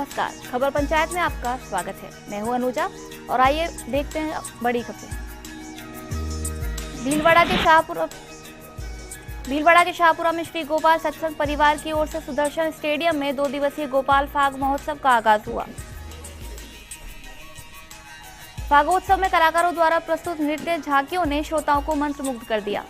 नमस्कार, खबर पंचायत में आपका स्वागत है। मैं हूं अनुजा और आइए देखते हैं बड़ी खबरें। भीलवाड़ा के शाहपुरा में श्री गोपाल सत्संग परिवार की ओर से सुदर्शन स्टेडियम में 2 दिवसीय गोपाल फाग महोत्सव का आगाज हुआ। फागोत्सव में कलाकारों द्वारा प्रस्तुत नृत्य झांकियों ने श्रोताओं को मंत्रमुग्ध कर दिया।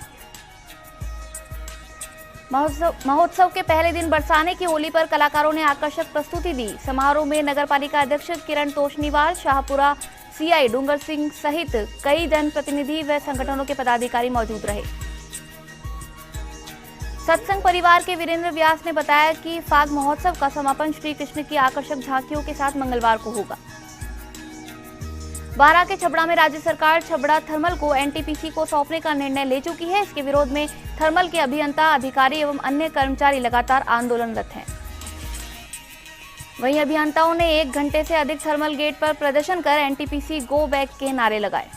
महोत्सव के पहले दिन बरसाने की होली पर कलाकारों ने आकर्षक प्रस्तुति दी। समारोह में नगरपालिका अध्यक्ष किरण तोषनीवाल, शाहपुरा सीआई डूंगर सिंह सहित कई जनप्रतिनिधि व संगठनों के पदाधिकारी मौजूद रहे। सत्संग परिवार के वीरेंद्र व्यास ने बताया कि फाग महोत्सव का समापन श्री कृष्ण की आकर्षक झांकियों के साथ मंगलवार को होगा। बारां के छबड़ा में राज्य सरकार छबड़ा थर्मल को एनटीपीसी को सौंपने का निर्णय ले चुकी है। इसके विरोध में थर्मल के अभियंता, अधिकारी एवं अन्य कर्मचारी लगातार आंदोलनरत हैं। वहीं अभियंताओं ने 1 घंटे से अधिक थर्मल गेट पर प्रदर्शन कर एनटीपीसी गो बैक के नारे लगाए।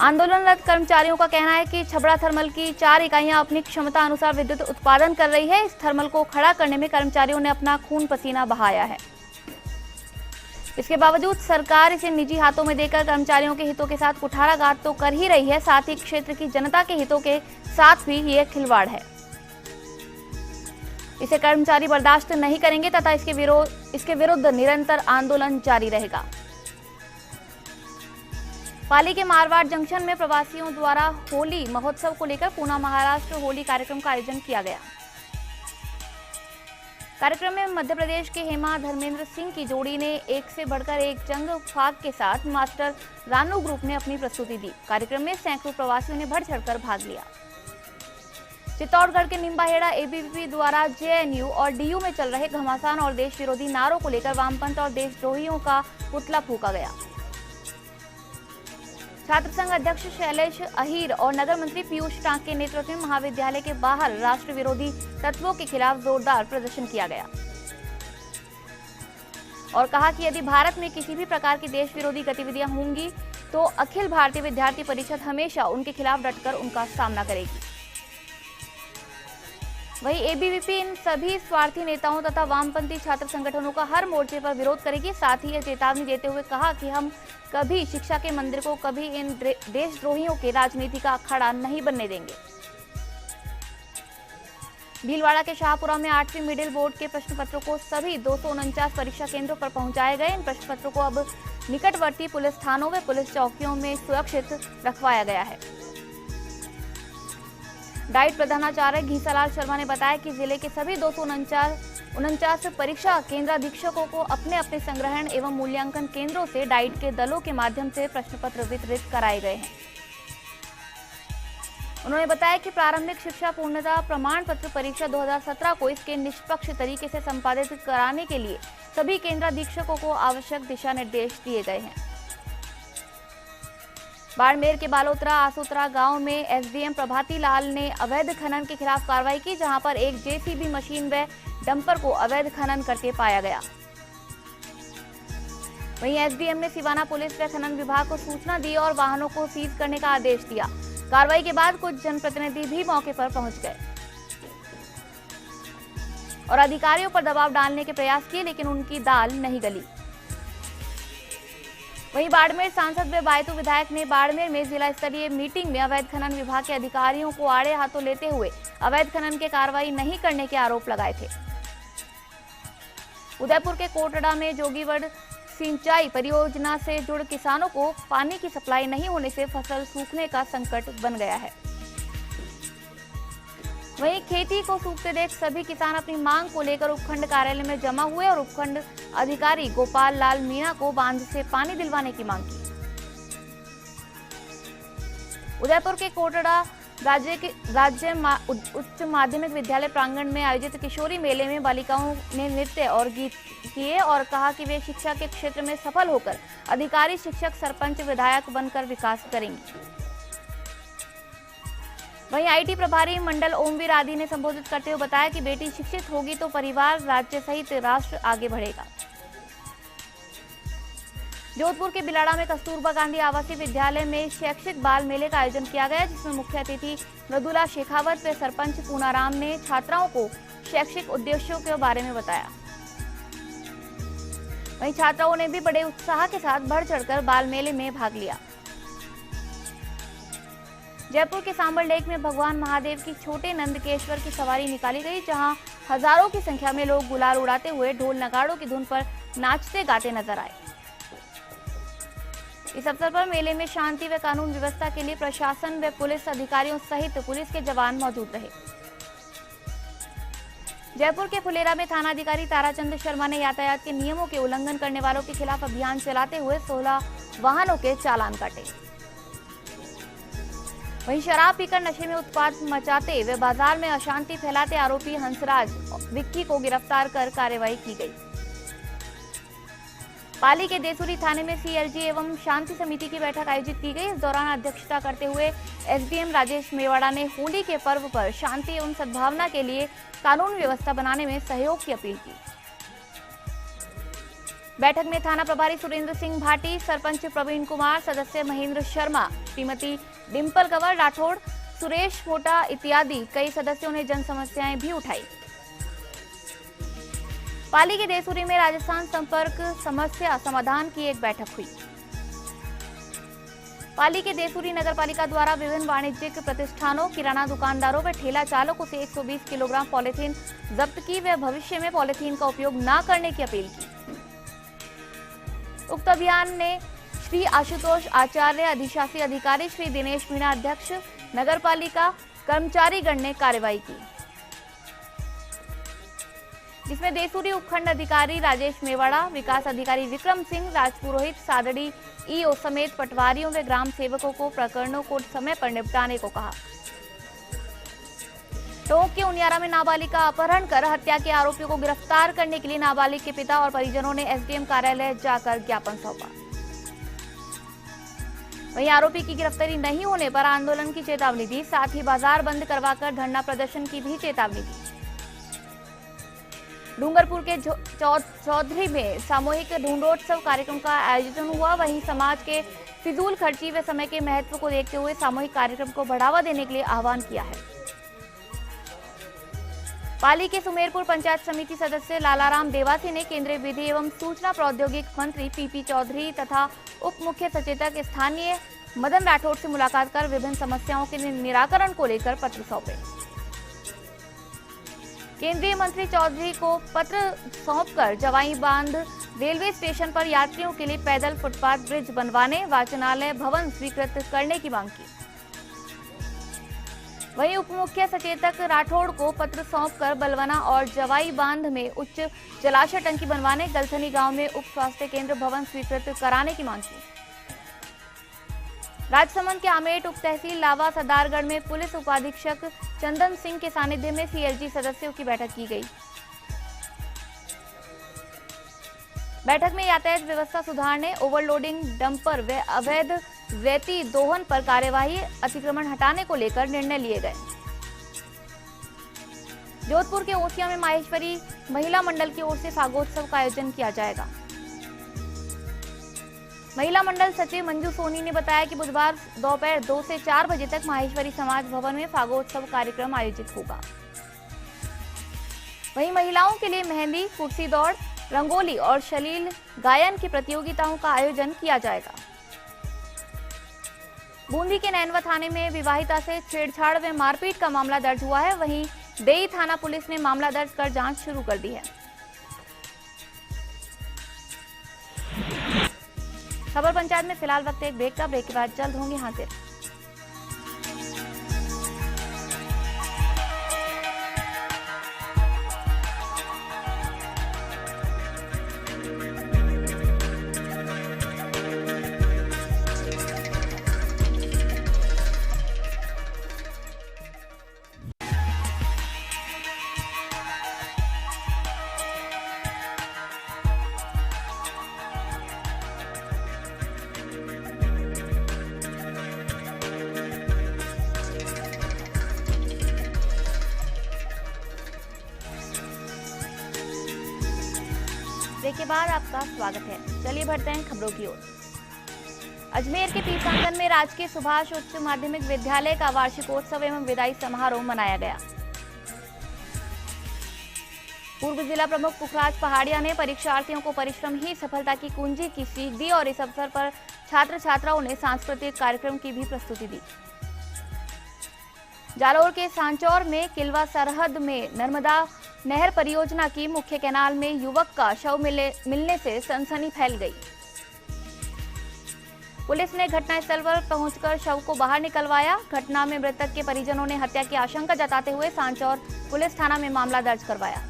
आंदोलनरत कर्मचारियों का कहना है कि छबड़ा थर्मल की 4 इकाइयां अपनी क्षमता अनुसार विद्युत उत्पादन कर रही है। इस थर्मल को खड़ा करने में कर्मचारियों ने अपना खून पसीना बहाया है। इसके बावजूद सरकार इसे निजी हाथों में देकर कर्मचारियों के हितों के साथ कुठाराघात तो कर ही रही है, साथ ही क्षेत्र की जनता के हितों के साथ भी ये खिलवाड़ है। इसे कर्मचारी बर्दाश्त नहीं करेंगे तथा इसके विरुद्ध निरंतर आंदोलन जारी रहेगा। पाली के मारवाड़ जंक्शन में प्रवासियों द्वारा होली महोत्सव को लेकर पूना महाराष्ट्र होली कार्यक्रम का आयोजन किया गया। कार्यक्रम में मध्य प्रदेश के हेमा धर्मेंद्र सिंह की जोड़ी ने एक से बढ़कर एक जंग फाग के साथ मास्टर रानू ग्रुप ने अपनी प्रस्तुति दी। कार्यक्रम में सैकड़ों प्रवासियों ने बढ़ चढ़कर भाग लिया। चित्तौड़गढ़ के निम्बाहेड़ा एबीवीपी द्वारा जेएनयू और डीयू में चल रहे घमासान और देश विरोधी नारों को लेकर वामपंथ और देशद्रोहियों का पुतला फूंका गया। छात्र संघ अध्यक्ष शैलेश अहीर और नगर मंत्री पीयूष टांक के नेतृत्व में महाविद्यालय के बाहर राष्ट्र विरोधी तत्वों के खिलाफ जोरदार प्रदर्शन किया गया और कहा कि यदि भारत में किसी भी प्रकार की देश विरोधी गतिविधियां होंगी तो अखिल भारतीय विद्यार्थी परिषद हमेशा उनके खिलाफ डटकर उनका सामना करेगी। वहीं एबीवीपी इन सभी स्वार्थी नेताओं तथा वामपंथी छात्र संगठनों का हर मोर्चे पर विरोध करेगी। साथ ही यह चेतावनी देते हुए कहा कि हम कभी शिक्षा के मंदिर को कभी इन देशद्रोहियों के राजनीति का अखाड़ा नहीं बनने देंगे। भीलवाड़ा के शाहपुरा में 8वीं मिडिल बोर्ड के प्रश्न पत्रों को सभी 249 परीक्षा केंद्रों पर पहुंचाए गए। इन प्रश्न पत्रों को अब निकटवर्ती पुलिस थानों व पुलिस चौकियों में सुरक्षित रखवाया गया है। डाइट प्रधानाचार्य घीसालाल शर्मा ने बताया कि जिले के सभी 249 परीक्षा केंद्राधीक्षकों को अपने अपने संग्रहण एवं मूल्यांकन केंद्रों से डाइट के दलों के माध्यम से प्रश्न पत्र वितरित कराए गए हैं। उन्होंने बताया कि प्रारंभिक शिक्षा पूर्णता प्रमाण पत्र परीक्षा 2017 को इसके निष्पक्ष तरीके से संपादित कराने के लिए सभी केंद्राधीक्षकों को आवश्यक दिशा निर्देश दिए गए हैं। बाड़मेर के बालोतरा आसोतरा गांव में एसडीएम प्रभाती लाल ने अवैध खनन के खिलाफ कार्रवाई की, जहां पर एक जेसीबी मशीन व डंपर को अवैध खनन करते पाया गया। वहीं एसडीएम ने सिवाना पुलिस व खनन विभाग को सूचना दी और वाहनों को सीज करने का आदेश दिया। कार्रवाई के बाद कुछ जनप्रतिनिधि भी मौके पर पहुंच गए और अधिकारियों पर दबाव डालने के प्रयास किए, लेकिन उनकी दाल नहीं गली। वहीं बाड़मेर सांसद व बायतू विधायक ने बाड़मेर में जिला स्तरीय मीटिंग में अवैध खनन विभाग के अधिकारियों को आड़े हाथों लेते हुए अवैध खनन के कार्रवाई नहीं करने के आरोप लगाए थे। उदयपुर के कोटड़ा में जोगीवड़ सिंचाई परियोजना से जुड़े किसानों को पानी की सप्लाई नहीं होने से फसल सूखने का संकट बन गया है। वहीं खेती को सूखते देख सभी किसान अपनी मांग को लेकर उपखंड कार्यालय में जमा हुए और उपखंड अधिकारी गोपाल लाल मीणा को बांध से पानी दिलवाने की मांग की। उदयपुर के कोटड़ा राज्य उच्च माध्यमिक विद्यालय प्रांगण में आयोजित किशोरी मेले में बालिकाओं ने नृत्य और गीत किए और कहा कि वे शिक्षा के क्षेत्र में सफल होकर अधिकारी, शिक्षक, सरपंच, विधायक बनकर विकास करेंगी। वहीं आईटी प्रभारी मंडल ओमवीर आदि ने संबोधित करते हुए बताया कि बेटी शिक्षित होगी तो परिवार, राज्य सहित राष्ट्र आगे बढ़ेगा। जोधपुर के बिलाड़ा में कस्तूरबा गांधी आवासीय विद्यालय में शैक्षिक बाल मेले का आयोजन किया गया, जिसमें मुख्य अतिथि मृदुला शेखावत व सरपंच पूनाराम ने छात्राओं को शैक्षिक उद्देश्यों के बारे में बताया। वहीं छात्राओं ने भी बड़े उत्साह के साथ बढ़ चढ़कर बाल मेले में भाग लिया। जयपुर के सांबर लेक में भगवान महादेव की छोटे नंदकेश्वर की सवारी निकाली गई, जहां हजारों की संख्या में लोग गुलाल उड़ाते हुए ढोल नगाड़ों की धुन पर नाचते गाते नजर आए। इस अवसर पर मेले में शांति व कानून व्यवस्था के लिए प्रशासन व पुलिस अधिकारियों सहित पुलिस के जवान मौजूद रहे। जयपुर के फुलेरा में थानाधिकारी ताराचंद शर्मा ने यातायात के नियमों के उल्लंघन करने वालों के खिलाफ अभियान चलाते हुए 16 वाहनों के चालान काटे। वहीं शराब पीकर नशे में उत्पात मचाते व बाजार में अशांति फैलाते आरोपी हंसराज विक्की को गिरफ्तार कर कार्रवाई की गई। पाली के देसुरी थाने में सीएलजी एवं शांति समिति की बैठक आयोजित की गई। इस दौरान अध्यक्षता करते हुए एसडीएम राजेश मेवाड़ा ने होली के पर्व पर शांति एवं सद्भावना के लिए कानून व्यवस्था बनाने में सहयोग की अपील की। बैठक में थाना प्रभारी सुरेंद्र सिंह भाटी, सरपंच प्रवीण कुमार, सदस्य महेंद्र शर्मा, श्रीमती डिम्पल कंवर राठौड़, सुरेश मोटा इत्यादि कई सदस्यों ने जन समस्याएं भी उठाई। पाली के देसुरी में राजस्थान संपर्क समस्या समाधान की एक बैठक हुई। पाली के देसुरी नगर पालिका द्वारा विभिन्न वाणिज्यिक प्रतिष्ठानों, किराना दुकानदारों व ठेला चालकों से 120 किलोग्राम पॉलीथीन जब्त की व भविष्य में पॉलीथीन का उपयोग न करने की अपील की। उक्त अभियान ने श्री आशुतोष आचार्य, अधिशासी अधिकारी श्री दिनेश मीणा, अध्यक्ष नगर पालिका कर्मचारीगण ने कार्रवाई की, जिसमें देसुरी उपखंड अधिकारी राजेश मेवाड़ा, विकास अधिकारी विक्रम सिंह, राजपुरोहित, सादड़ी ईओ समेत पटवारियों व ग्राम सेवकों को प्रकरणों को समय पर निपटाने को कहा। टोंक के उनियारा में नाबालिग का अपहरण कर हत्या के आरोपियों को गिरफ्तार करने के लिए नाबालिग के पिता और परिजनों ने एसडीएम कार्यालय जाकर ज्ञापन सौंपा। वहीं आरोपी की गिरफ्तारी नहीं होने पर आंदोलन की चेतावनी दी, साथ ही बाजार बंद करवाकर धरना प्रदर्शन की भी चेतावनी दी। डूंगरपुर के चौधरी में सामूहिक ढूंढोत्सव कार्यक्रम का आयोजन हुआ। वहीं समाज के फिजूल खर्ची व समय के महत्व को देखते हुए सामूहिक कार्यक्रम को बढ़ावा देने के लिए आह्वान किया है। पाली के सुमेरपुर पंचायत समिति सदस्य लालाराम देवासी ने केंद्रीय विधि एवं सूचना प्रौद्योगिकी मंत्री पीपी चौधरी तथा उप मुख्य सचेतक स्थानीय मदन राठौड़ से मुलाकात कर विभिन्न समस्याओं के निराकरण को लेकर पत्र सौंपे। केंद्रीय मंत्री चौधरी को पत्र सौंपकर जवाई बांध रेलवे स्टेशन पर यात्रियों के लिए पैदल फुटपाथ ब्रिज बनवाने, वाचनालय भवन स्वीकृत करने की मांग की। वहीं उप मुख्य सचेतक राठौड़ को पत्र सौंपकर बलवना और जवाई बांध में उच्च जलाशय टंकी बनवाने, गलथनी गांव में उप स्वास्थ्य केंद्र भवन स्वीकृत कराने की मांग की। राजसमंद के आमेट उप तहसील लावा सदारगढ़ में पुलिस उपाधीक्षक चंदन सिंह के सानिध्य में सीएलजी सदस्यों की बैठक की गई। बैठक में यातायात व्यवस्था सुधारने, ओवरलोडिंग डंपर व अवैध रेती दोहन पर कार्यवाही, अतिक्रमण हटाने को लेकर निर्णय लिए गए। जोधपुर के ओसिया में माहेश्वरी महिला मंडल की ओर से फागोत्सव का आयोजन किया जाएगा। महिला मंडल सचिव मंजू सोनी ने बताया कि बुधवार दोपहर 2 से 4 बजे तक माहेश्वरी समाज भवन में फागोत्सव कार्यक्रम आयोजित होगा। वहीं महिलाओं के लिए मेहंदी, कुर्सी दौड़, रंगोली और शलील गायन की प्रतियोगिताओं का आयोजन किया जाएगा। बूंदी के नैनवा थाने में विवाहिता से छेड़छाड़ व मारपीट का मामला दर्ज हुआ है। वहीं देई थाना पुलिस ने मामला दर्ज कर जांच शुरू कर दी है। खबर पंचायत में फिलहाल वक्त एक ब्रेक का, ब्रेक के बाद जल्द होंगे हाजिर। ब्रेक के बाद आपका स्वागत है। चलिए बढ़ते हैं खबरों की ओर। अजमेर के पीर प्रांगण में राजकीय सुभाष उच्च माध्यमिक विद्यालय का वार्षिकोत्सव एवं विदाई समारोह मनाया गया। पूर्व जिला प्रमुख पुखराज पहाड़िया ने परीक्षार्थियों को परिश्रम ही सफलता की कुंजी की सीख दी और इस अवसर पर छात्र छात्राओं ने सांस्कृतिक कार्यक्रम की भी प्रस्तुति दी। जालौर के सांचौर में किलवा सरहद में नर्मदा नहर परियोजना की मुख्य कैनाल में युवक का शव मिलने से सनसनी फैल गई। पुलिस ने घटनास्थल पर पहुंचकर शव को बाहर निकलवाया। घटना में मृतक के परिजनों ने हत्या की आशंका जताते हुए सांचौर पुलिस थाना में मामला दर्ज करवाया।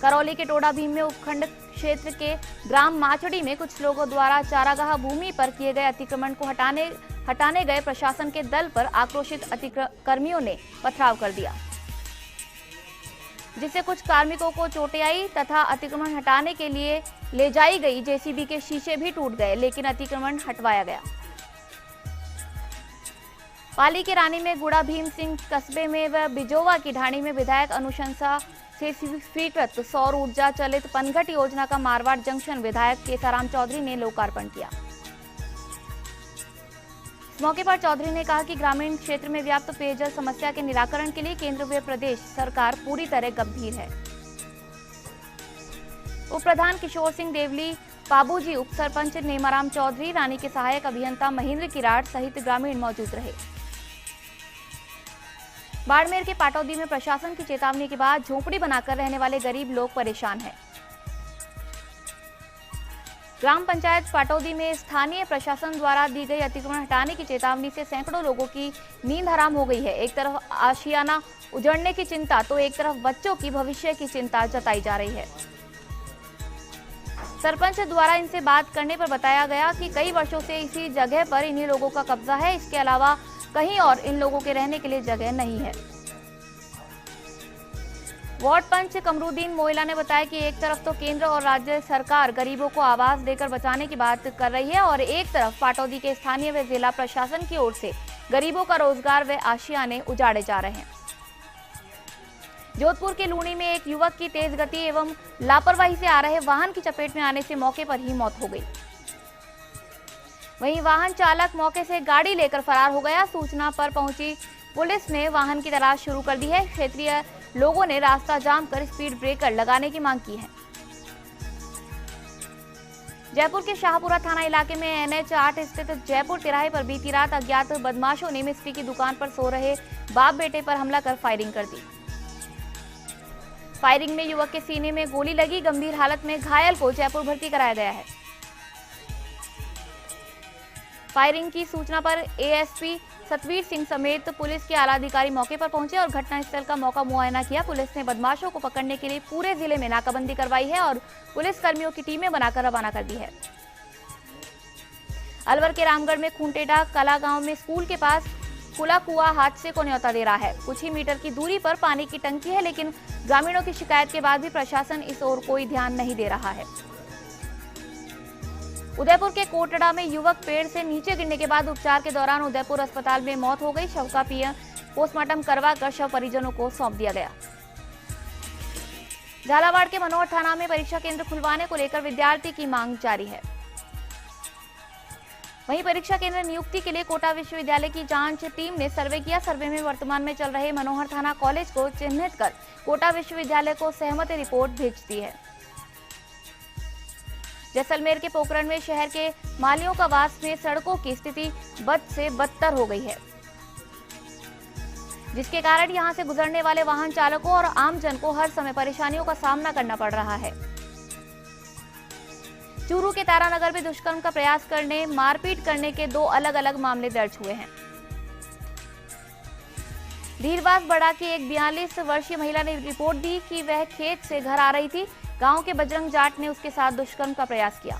करौली के टोडा भीम में उपखंड क्षेत्र के ग्राम माचड़ी में कुछ लोगों द्वारा चारागाह भूमि पर किए गए अतिक्रमण को हटाने गए प्रशासन के दल पर आक्रोशित अतिक्रमणकारियों ने पथराव कर दिया, जिससे कुछ कार्मिकों को चोटें आई तथा अतिक्रमण हटाने के लिए ले जाई गई जेसीबी के शीशे भी टूट गए, लेकिन अतिक्रमण हटवाया गया। पाली के रानी में गुड़ा भीम सिंह कस्बे में व बिजोवा की ढाणी में विधायक अनुशंसा से स्वीकृत सौर ऊर्जा चलित पनघट योजना का मारवाड़ जंक्शन विधायक केसाराम चौधरी ने लोकार्पण किया। इस मौके पर चौधरी ने कहा कि ग्रामीण क्षेत्र में व्याप्त पेयजल समस्या के निराकरण के लिए केंद्र व प्रदेश सरकार पूरी तरह गंभीर है। उप प्रधान किशोर सिंह देवली, पाबूजी, उप सरपंच नेमाराम चौधरी, रानी के सहायक अभियंता महेंद्र किराट सहित ग्रामीण मौजूद रहे। बाड़मेर के पाटौदी में प्रशासन की चेतावनी के बाद झोपड़ी बनाकर रहने वाले गरीब लोग परेशान हैं। ग्राम पंचायत पाटौदी में स्थानीय प्रशासन द्वारा दी गई अतिक्रमण हटाने की चेतावनी से सैकड़ों लोगों की नींद हराम हो गई है। एक तरफ आशियाना उजड़ने की चिंता तो एक तरफ बच्चों की भविष्य की चिंता जताई जा रही है। सरपंच द्वारा इनसे बात करने पर बताया गया कि कई वर्षों से इसी जगह पर इन्हीं लोगों का कब्जा है, इसके अलावा कहीं और इन लोगों के रहने के लिए जगह नहीं है। वार्ड पंच कमरुद्दीन मोइला ने बताया कि एक तरफ तो केंद्र और राज्य सरकार गरीबों को आवास देकर बचाने की बात कर रही है और एक तरफ पाटौदी के स्थानीय व जिला प्रशासन की ओर से गरीबों का रोजगार व आशियाने उजाड़े जा रहे हैं। जोधपुर के लूणी में एक युवक की तेज गति एवं लापरवाही से आ रहे वाहन की चपेट में आने से मौके पर ही मौत हो गई। वहीं वाहन चालक मौके से गाड़ी लेकर फरार हो गया। सूचना पर पहुंची पुलिस ने वाहन की तलाश शुरू कर दी है। क्षेत्रीय लोगों ने रास्ता जाम कर स्पीड ब्रेकर लगाने की मांग की है। जयपुर के शाहपुरा थाना इलाके में NH 8 स्थित जयपुर तिराहे पर बीती रात अज्ञात बदमाशों ने मिस्त्री की दुकान पर सो रहे बाप बेटे पर हमला कर फायरिंग कर दी। फायरिंग में युवक के सीने में गोली लगी। गंभीर हालत में घायल को जयपुर भर्ती कराया गया है। फायरिंग की सूचना पर ASP सतवीर सिंह समेत पुलिस के आला अधिकारी मौके पर पहुंचे और घटनास्थल का मौका मुआयना किया। पुलिस ने बदमाशों को पकड़ने के लिए पूरे जिले में नाकाबंदी करवाई है और पुलिस कर्मियों की टीमें बनाकर रवाना कर दी है। अलवर के रामगढ़ में खूंटेडा कला गांव में स्कूल के पास खुला कुआं हादसे को न्योता दे रहा है। कुछ ही मीटर की दूरी पर पानी की टंकी है, लेकिन ग्रामीणों की शिकायत के बाद भी प्रशासन इस ओर कोई ध्यान नहीं दे रहा है। उदयपुर के कोटड़ा में युवक पेड़ से नीचे गिरने के बाद उपचार के दौरान उदयपुर अस्पताल में मौत हो गई। शव का पोस्टमार्टम करवाकर शव परिजनों को सौंप दिया गया। झालावाड़ के मनोहर थाना में परीक्षा केंद्र खुलवाने को लेकर विद्यार्थी की मांग जारी है। वहीं परीक्षा केंद्र नियुक्ति के लिए कोटा विश्वविद्यालय की जांच टीम ने सर्वे किया। सर्वे में वर्तमान में चल रहे मनोहर थाना कॉलेज को चिन्हित कर कोटा विश्वविद्यालय को सहमति रिपोर्ट भेज दी है। जैसलमेर के पोखरण में शहर के मालियों का वास में सड़कों की स्थिति बद से बदतर हो गई है, जिसके कारण यहां से गुजरने वाले वाहन चालकों और आमजन को हर समय परेशानियों का सामना करना पड़ रहा है। चूरू के तारानगर में दुष्कर्म का प्रयास करने, मारपीट करने के 2 अलग अलग मामले दर्ज हुए हैं। धीरबास बड़ा की एक 42 वर्षीय महिला ने रिपोर्ट दी कि वह खेत से घर आ रही थी। गांव के बजरंग जाट ने उसके साथ दुष्कर्म का प्रयास किया।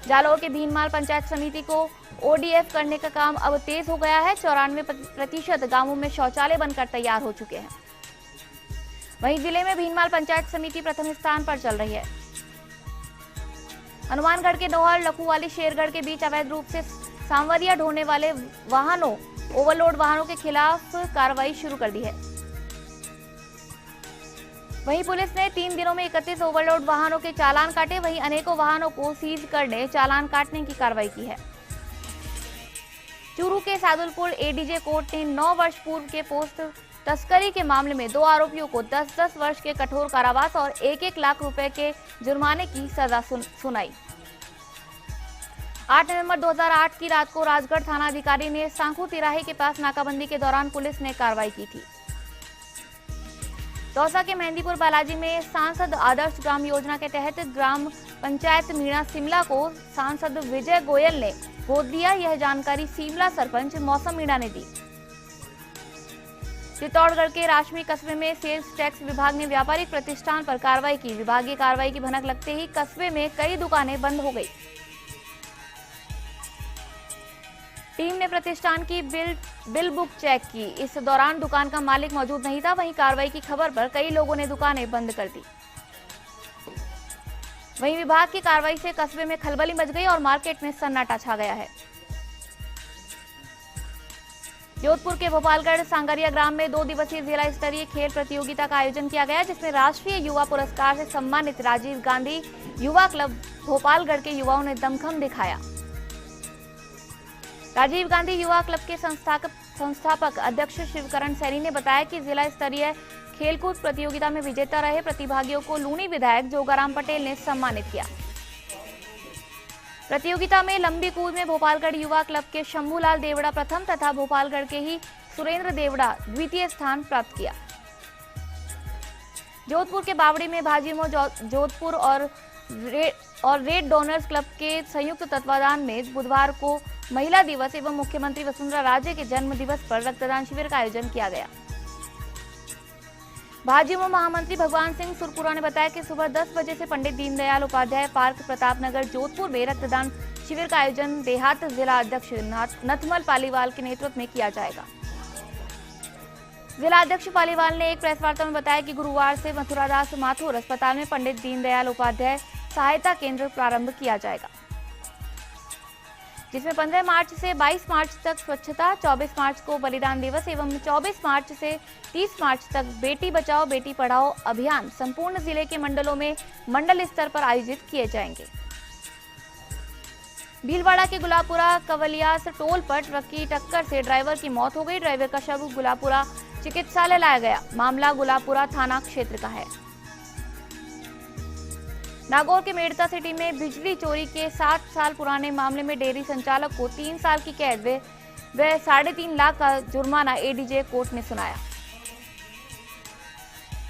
जालौर के भीनमाल पंचायत समिति को ODF करने का काम अब तेज हो गया है। 94% गांवों में शौचालय बनकर तैयार हो चुके हैं। वहीं जिले में भीनमाल पंचायत समिति प्रथम स्थान पर चल रही है। हनुमानगढ़ के नौहर लखुवाली शेरगढ़ के बीच अवैध रूप से सांवरिया ढोने वाले वाहनों, ओवरलोड वाहनों के खिलाफ कार्रवाई शुरू कर दी है। वहीं पुलिस ने 3 दिनों में 31 ओवरलोड वाहनों के चालान काटे। वहीं अनेकों वाहनों को सीज करने, चालान काटने की कार्रवाई की है। चूरू के सादुलपुर ADJ कोर्ट ने 9 वर्ष पूर्व के पोस्ट तस्करी के मामले में 2 आरोपियों को 10-10 वर्ष के कठोर कारावास और 1-1 लाख रुपए के जुर्माने की सजा सुनाई। 8 नवंबर 2008 की रात को राजगढ़ थाना अधिकारी ने सांखू तिराहे के पास नाकाबंदी के दौरान पुलिस ने कार्रवाई की थी। दौसा के मेहंदीपुर बालाजी में सांसद आदर्श ग्राम योजना के तहत ग्राम पंचायत मीणा सिमला को सांसद विजय गोयल ने गोद दिया। यह जानकारी सिमला सरपंच मौसम मीणा ने दी। चित्तौड़गढ़ के राशमी कस्बे में सेल्स टैक्स विभाग ने व्यापारिक प्रतिष्ठान पर कार्रवाई की। विभागीय कार्रवाई की भनक लगते ही कस्बे में कई दुकानें बंद हो गई। टीम ने प्रतिष्ठान की बिल बुक चेक की। इस दौरान दुकान का मालिक मौजूद नहीं था। वहीं कार्रवाई की खबर पर कई लोगों ने दुकानें बंद कर दी। वहीं विभाग की कार्रवाई से कस्बे में खलबली मच गई और मार्केट में सन्नाटा छा गया है। जोधपुर के भोपालगढ़ सांगरिया ग्राम में 2 दिवसीय जिला स्तरीय खेल प्रतियोगिता का आयोजन किया गया, जिसमें राष्ट्रीय युवा पुरस्कार से सम्मानित राजीव गांधी युवा क्लब भोपालगढ़ के युवाओं ने दमखम दिखाया। राजीव गांधी युवा क्लब के संस्थापक अध्यक्ष शिवकरण सैनी ने बताया कि जिला स्तरीय खेलकूद प्रतियोगिता में विजेता रहे प्रतिभागियों को लूनी विधायक जोगाराम पटेल ने सम्मानित किया। प्रतियोगिता में लंबी कूद में भोपालगढ़ युवा क्लब के शंभूलाल देवड़ा प्रथम तथा भोपालगढ़ के ही सुरेंद्र देवड़ा द्वितीय स्थान प्राप्त किया। जोधपुर के बावड़ी में भाजीमो जोधपुर और रेड डोनर्स क्लब के संयुक्त तत्वाधान में बुधवार को महिला दिवस एवं मुख्यमंत्री वसुंधरा राजे के जन्म दिवस पर रक्तदान शिविर का आयोजन किया गया। भाजपा महामंत्री भगवान सिंह सुरपुरा ने बताया कि सुबह 10 बजे से पंडित दीनदयाल उपाध्याय पार्क प्रतापनगर जोधपुर में रक्तदान शिविर का आयोजन देहात जिला अध्यक्ष नथमल पालीवाल के नेतृत्व में किया जाएगा। जिला अध्यक्ष पालीवाल ने एक प्रेस वार्ता में बताया कि गुरुवार से मथुरादास माथुर अस्पताल में पंडित दीनदयाल उपाध्याय सहायता केंद्र प्रारंभ किया जाएगा, जिसमें 15 मार्च से 22 मार्च तक स्वच्छता, 24 मार्च को बलिदान दिवस एवं 24 मार्च से 30 मार्च तक बेटी बचाओ बेटी पढ़ाओ अभियान संपूर्ण जिले के मंडलों में मंडल स्तर पर आयोजित किए जाएंगे। भीलवाड़ा के गुलापुरा कवलियास टोल पर ट्रक की टक्कर से ड्राइवर की मौत हो गई। ड्राइवर का शव गुलापुरा चिकित्सालय लाया गया। मामला गुलापुरा थाना क्षेत्र का है। नागौर के मेड़ता सिटी में बिजली चोरी के 7 साल पुराने मामले में डेयरी संचालक को 3 साल की कैद व 3.5 लाख का जुर्माना एडीजे कोर्ट ने सुनाया।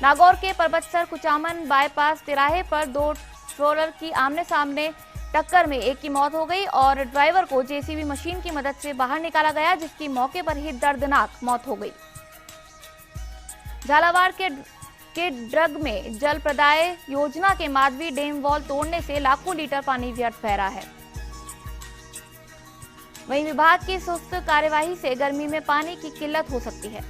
नागौर के परबतसर कुचामन बाईपास तिराहे पर 2 ट्रोलर की आमने सामने टक्कर में एक की मौत हो गई और ड्राइवर को जेसीबी मशीन की मदद से बाहर निकाला गया, जिसकी मौके पर ही दर्दनाक मौत हो गई। झालावाड़ के ड्रग में जल प्रदाय योजना के माधवी डैम वॉल तोड़ने से लाखों लीटर पानी व्यर्थ बह रहा है। वहीं विभाग की सुस्त कार्यवाही से गर्मी में पानी की किल्लत हो सकती है।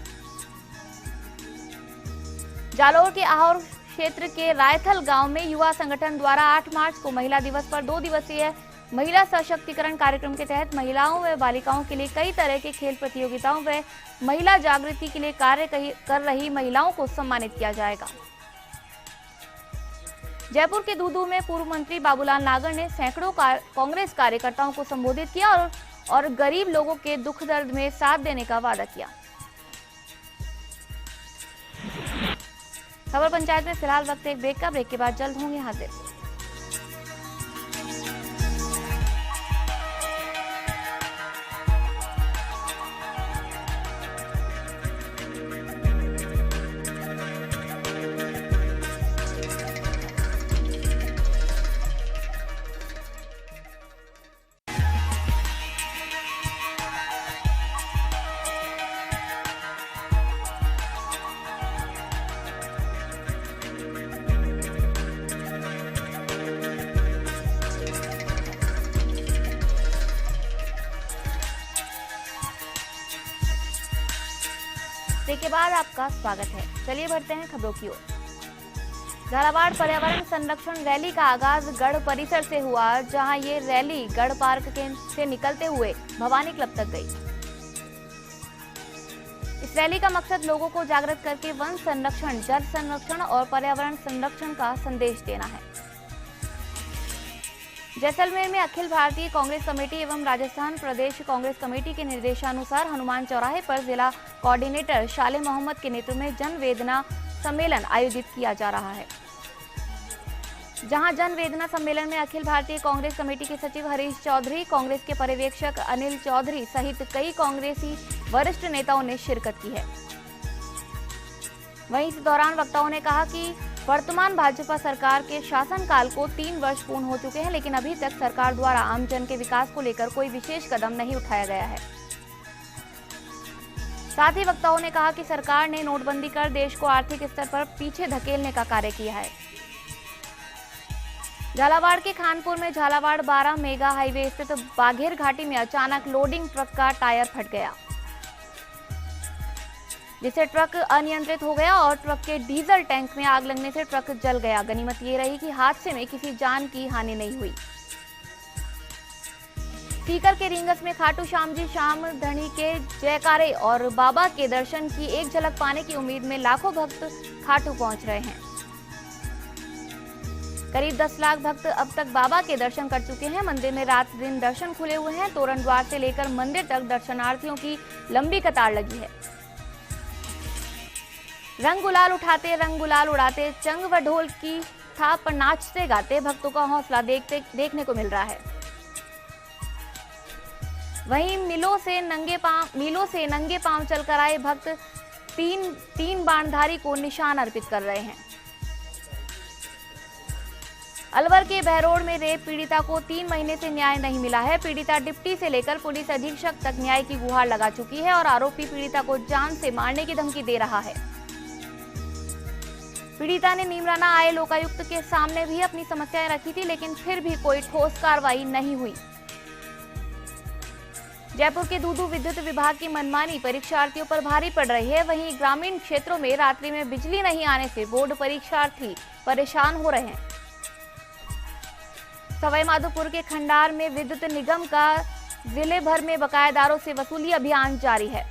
जालोर के आहोर क्षेत्र के रायथल गांव में युवा संगठन द्वारा 8 मार्च को महिला दिवस पर 2 दिवसीय महिला सशक्तिकरण कार्यक्रम के तहत महिलाओं व बालिकाओं के लिए कई तरह के खेल प्रतियोगिताओं व महिला जागृति के लिए कार्य कर रही महिलाओं को सम्मानित किया जाएगा। जयपुर के दूदू में पूर्व मंत्री बाबूलाल नागर ने सैकड़ों कांग्रेस कार्यकर्ताओं को संबोधित किया और गरीब लोगों के दुख दर्द में साथ देने का वादा किया। खबर पंचायत में फिलहाल वक्त एक ब्रेक का। ब्रेक के बाद जल्द होंगे हाजिर। ब्रेक के बाद आपका स्वागत है। चलिए बढ़ते हैं खबरों की ओर। झालावाड़ पर्यावरण संरक्षण रैली का आगाज गढ़ परिसर से हुआ, जहां ये रैली गढ़ पार्क से निकलते हुए भवानी क्लब तक गई। इस रैली का मकसद लोगों को जागृत करके वन संरक्षण, जल संरक्षण और पर्यावरण संरक्षण का संदेश देना है। जैसलमेर में अखिल भारतीय कांग्रेस कमेटी एवं राजस्थान प्रदेश कांग्रेस कमेटी के निर्देशानुसार हनुमान चौराहे पर जिला कोऑर्डिनेटर शाले मोहम्मद के नेतृत्व में जन वेदना सम्मेलन आयोजित किया जा रहा है। जहां जन वेदना सम्मेलन में अखिल भारतीय कांग्रेस कमेटी के सचिव हरीश चौधरी, कांग्रेस के पर्यवेक्षक अनिल चौधरी सहित कई कांग्रेसी वरिष्ठ नेताओं ने शिरकत की है। वहीं इस दौरान वक्ताओं ने कहा कि वर्तमान भाजपा सरकार के शासनकाल को 3 वर्ष पूर्ण हो चुके हैं, लेकिन अभी तक सरकार द्वारा आमजन के विकास को लेकर कोई विशेष कदम नहीं उठाया गया है। साथ ही वक्ताओं ने कहा कि सरकार ने नोटबंदी कर देश को आर्थिक स्तर पर पीछे धकेलने का कार्य किया है। झालावाड़ के खानपुर में झालावाड़ 12 मेगा हाईवे स्थित बाघेर घाटी में अचानक लोडिंग ट्रक का टायर फट गया, जिससे ट्रक अनियंत्रित हो गया और ट्रक के डीजल टैंक में आग लगने से ट्रक जल गया। गनीमत ये रही कि हादसे में किसी जान की हानि नहीं हुई। सीकर के रींगस में खाटू श्याम जी शाम धनी के जयकारे और बाबा के दर्शन की एक झलक पाने की उम्मीद में लाखों भक्त खाटू पहुंच रहे हैं। करीब 10 लाख भक्त अब तक बाबा के दर्शन कर चुके हैं। मंदिर में रात दिन दर्शन खुले हुए हैं। तोरण द्वार से लेकर मंदिर तक दर्शनार्थियों की लंबी कतार लगी है। रंग गुलाल उठाते, रंग गुलाल उड़ाते, चंग व ढोल की थाप पर नाचते गाते भक्तों का हौसला देखने को मिल रहा है। वहीं मिलों से नंगे पांव चलकर आए भक्त तीन बाणधारी को निशान अर्पित कर रहे हैं। अलवर के बहरोड में रेप पीड़िता को 3 महीने से न्याय नहीं मिला है। पीड़िता डिप्टी से लेकर पुलिस अधीक्षक तक न्याय की गुहार लगा चुकी है और आरोपी पीड़िता को जान से मारने की धमकी दे रहा है। पीड़िता ने नीमराना आए लोकायुक्त के सामने भी अपनी समस्याएं रखी थी, लेकिन फिर भी कोई ठोस कार्रवाई नहीं हुई। जयपुर के दूदू विद्युत विभाग की मनमानी परीक्षार्थियों पर भारी पड़ रही है। वहीं ग्रामीण क्षेत्रों में रात्रि में बिजली नहीं आने से बोर्ड परीक्षार्थी परेशान हो रहे हैं। सवाईमाधोपुर के खंडार में विद्युत निगम का जिले भर में बकायेदारों से वसूली अभियान जारी है।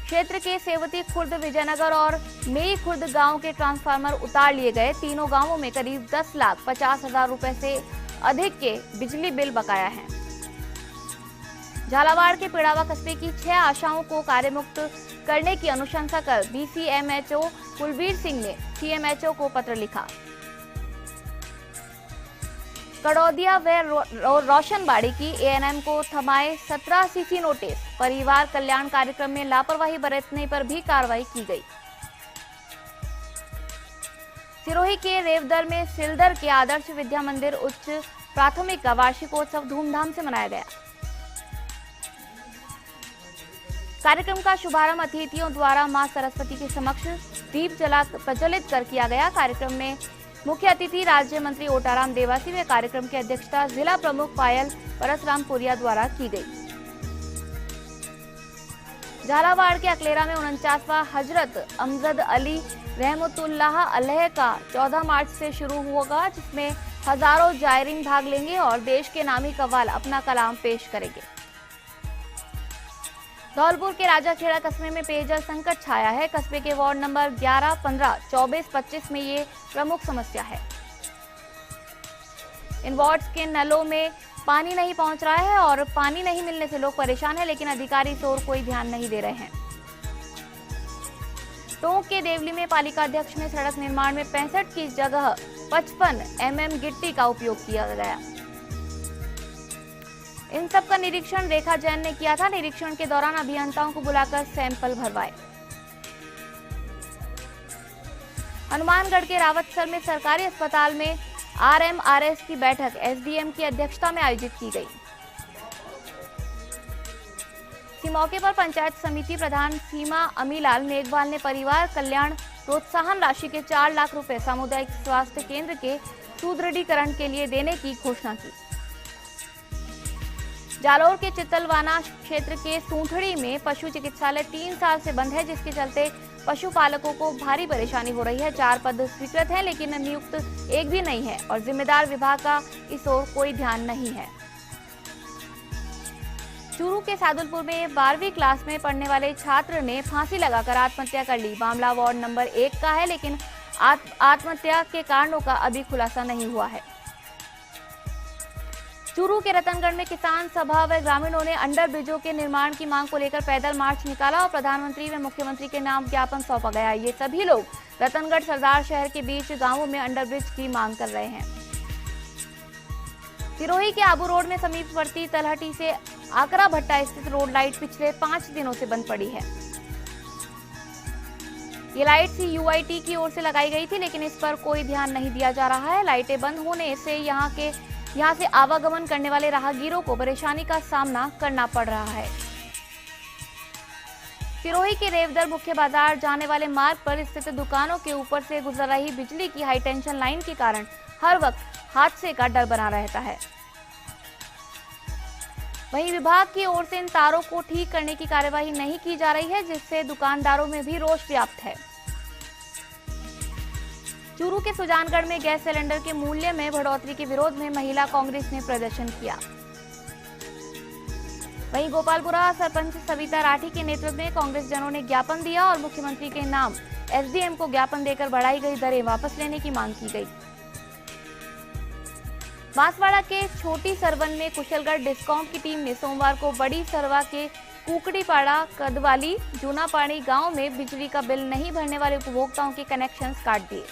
क्षेत्र के सेवती खुर्द, विजयनगर और मेई खुर्द गांव के ट्रांसफार्मर उतार लिए गए। तीनों गांवों में करीब 10,50,000 रुपए से अधिक के बिजली बिल बकाया हैं। झालावाड़ के पिड़ावा कस्बे की 6 आशाओं को कार्यमुक्त करने की अनुशंसा कर बीसीएमएचओ कुलवीर सिंह ने सीएमएचओ को पत्र लिखा। कड़ौदिया व रोशनबाड़ी की एएनएम को थमाए 17 सीसी नोटिस। परिवार कल्याण कार्यक्रम में लापरवाही बरतने पर भी कार्रवाई की गई। सिरोही के रेवदर में सिलदर के आदर्श विद्या मंदिर उच्च प्राथमिक का वार्षिकोत्सव धूमधाम से मनाया गया। कार्यक्रम का शुभारंभ अतिथियों द्वारा मां सरस्वती के समक्ष दीप जला प्रज्वलित कर किया गया। कार्यक्रम में मुख्य अतिथि राज्य मंत्री ओटाराम देवासी व कार्यक्रम की अध्यक्षता जिला प्रमुख पायल परसरामपुरिया द्वारा की गई। झालावाड़ के अकलेरा में 49वां हजरत अमजद अली रहमतुल्लाह अलैह का 14 मार्च से शुरू होगा, जिसमें हजारों जायरीन भाग लेंगे और देश के नामी कव्वाल अपना कलाम पेश करेंगे। धौलपुर के राजाखेड़ा कस्बे में पेयजल संकट छाया है। कस्बे के वार्ड नंबर 11, 15, 24, 25 में ये प्रमुख समस्या है। इन वार्ड्स के नलों में पानी नहीं पहुंच रहा है और पानी नहीं मिलने से लोग परेशान हैं, लेकिन अधिकारी इस ओर कोई ध्यान नहीं दे रहे हैं। टोंक के देवली में पालिका अध्यक्ष ने सड़क निर्माण में 65 की जगह 55 mm गिट्टी का उपयोग किया गया। इन सब का निरीक्षण रेखा जैन ने किया था। निरीक्षण के दौरान अभियंताओं को बुलाकर सैंपल भरवाए। हनुमानगढ़ के रावतसर में सरकारी अस्पताल में आरएमआरएस की बैठक एसडीएम की अध्यक्षता में आयोजित की गई। इसी मौके पर पंचायत समिति प्रधान सीमा अमीलाल मेघवाल ने परिवार कल्याण प्रोत्साहन राशि के 4 लाख रुपए सामुदायिक स्वास्थ्य केंद्र के सुदृढ़ीकरण के लिए देने की घोषणा की। जालौर के चित्तलवाना क्षेत्र के सूंठड़ी में पशु चिकित्सालय 3 साल से बंद है, जिसके चलते पशुपालकों को भारी परेशानी हो रही है। 4 पद स्वीकृत हैं, लेकिन नियुक्त एक भी नहीं है और जिम्मेदार विभाग का इस ओर कोई ध्यान नहीं है। चूरू के सादुलपुर में 12वीं क्लास में पढ़ने वाले छात्र ने फांसी लगाकर आत्महत्या कर ली। मामला वार्ड नंबर 1 का है, लेकिन आत्महत्या के कारणों का अभी खुलासा नहीं हुआ है। चूरू के रतनगढ़ में किसान सभा व ग्रामीणों ने अंडर ब्रिजों के निर्माण की मांग को लेकर पैदल मार्च निकाला और प्रधानमंत्री व मुख्यमंत्री के नाम ज्ञापन सौंपा गया। ये सभी लोग रतनगढ़ सरदार शहर के बीच गांवों में अंडर ब्रिज की मांग कर रहे हैं। सिरोही के आबू रोड में समीपवर्ती तलहटी से आकरा भट्टा स्थित रोड लाइट पिछले 5 दिनों से बंद पड़ी है। ये लाइट CUIT की ओर से लगाई गई थी, लेकिन इस पर कोई ध्यान नहीं दिया जा रहा है। लाइटें बंद होने से यहाँ से आवागमन करने वाले राहगीरों को परेशानी का सामना करना पड़ रहा है। सिरोही के रेवदर मुख्य बाजार जाने वाले मार्ग पर स्थित दुकानों के ऊपर से गुजर रही बिजली की हाई टेंशन लाइन के कारण हर वक्त हादसे का डर बना रहता है। वहीं विभाग की ओर से इन तारों को ठीक करने की कार्यवाही नहीं की जा रही है, जिससे दुकानदारों में भी रोष व्याप्त है। चूरू के सुजानगढ़ में गैस सिलेंडर के मूल्य में बढ़ोतरी के विरोध में महिला कांग्रेस ने प्रदर्शन किया। वहीं गोपालपुरा सरपंच सविता राठी के नेतृत्व में कांग्रेस जनों ने ज्ञापन दिया और मुख्यमंत्री के नाम SDM को ज्ञापन देकर बढ़ाई गई दरें वापस लेने की मांग की गई। बांसवाड़ा के छोटी सरवन में कुशलगढ़ डिस्काउंट की टीम ने सोमवार को बड़ी सरवा के कुकड़ीपाड़ा, कदवाली, जूनापाड़ी गांव में बिजली का बिल नहीं भरने वाले उपभोक्ताओं के कनेक्शंस काट दिए।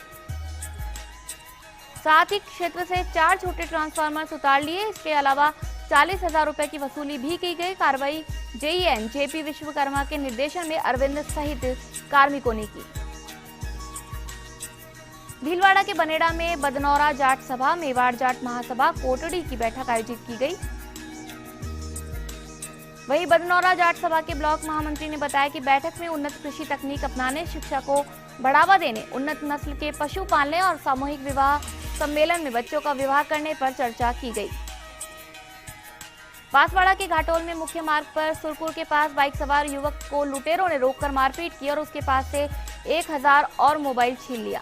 साथ ही क्षेत्र से 4 छोटे ट्रांसफार्मर उतार लिए। इसके अलावा 40,000 रुपए की वसूली भी की गई। कार्रवाई JEN JP विश्वकर्मा के निर्देशन में अरविंद सहित कार्मिकों ने की। भीलवाड़ा के बनेड़ा में बदनौरा जाट सभा, मेवाड़ जाट महासभा, कोटड़ी की बैठक आयोजित की गई। वहीं बदनौरा जाट सभा के ब्लॉक महामंत्री ने बताया कि बैठक में उन्नत कृषि तकनीक अपनाने, शिक्षा को बढ़ावा देने, उन्नत नस्ल के पशु पालने और सामूहिक विवाह सम्मेलन में बच्चों का विवाह करने पर चर्चा की गई। बांसवाड़ा के घाटोल में मुख्य मार्ग पर सुरपुर के पास बाइक सवार युवक को लुटेरों ने रोककर मारपीट की और उसके पास से 1000 और मोबाइल छीन लिया।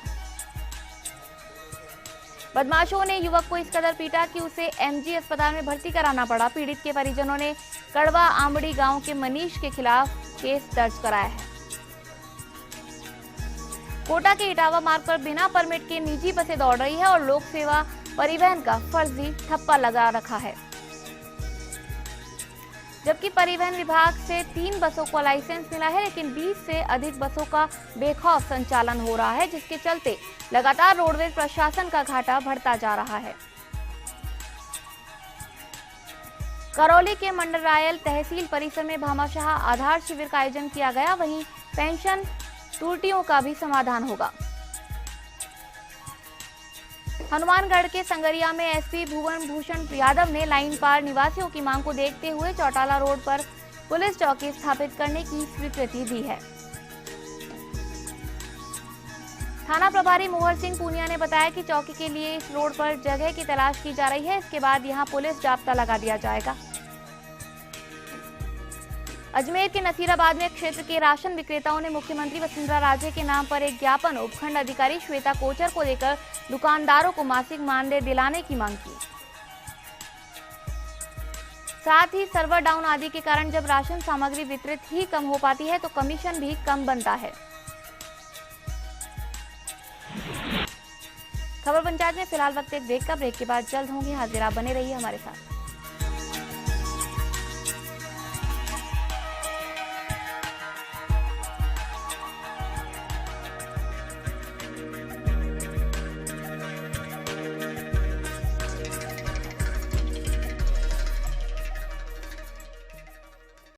बदमाशों ने युवक को इस कदर पीटा कि उसे MG अस्पताल में भर्ती कराना पड़ा। पीड़ित के परिजनों ने कड़वा आमड़ी गांव के मनीष के खिलाफ केस दर्ज कराया है। कोटा के इटावा मार्ग पर बिना परमिट के निजी बसें दौड़ रही है और लोक सेवा परिवहन का फर्जी ठप्पा लगा रखा है, जबकि परिवहन विभाग से 3 बसों को लाइसेंस मिला है, लेकिन 20 से अधिक बसों का बेखौफ संचालन हो रहा है, जिसके चलते लगातार रोडवेज प्रशासन का घाटा बढ़ता जा रहा है। करौली के मंडरायल तहसील परिसर में भामाशाह आधार शिविर का आयोजन किया गया। वहीं पेंशन त्रुटियों का भी समाधान होगा। हनुमानगढ़ के संगरिया में SP भुवन भूषण यादव ने लाइन पार निवासियों की मांग को देखते हुए चौटाला रोड पर पुलिस चौकी स्थापित करने की स्वीकृति दी है। थाना प्रभारी मोहर सिंह पूनिया ने बताया कि चौकी के लिए इस रोड पर जगह की तलाश की जा रही है। इसके बाद यहां पुलिस जाब्ता लगा दिया जाएगा। अजमेर के नसीराबाद में क्षेत्र के राशन विक्रेताओं ने मुख्यमंत्री वसुंधरा राजे के नाम पर एक ज्ञापन उपखंड अधिकारी श्वेता कोचर को देकर दुकानदारों को मासिक मानदेय दिलाने की मांग की। साथ ही सर्वर डाउन आदि के कारण जब राशन सामग्री वितरित ही कम हो पाती है तो कमीशन भी कम बनता है। खबर पंचायत में फिलहाल वक्त एक ब्रेक का। ब्रेक के बाद जल्द होंगे हाजिर। आप बने रहिए हमारे साथ।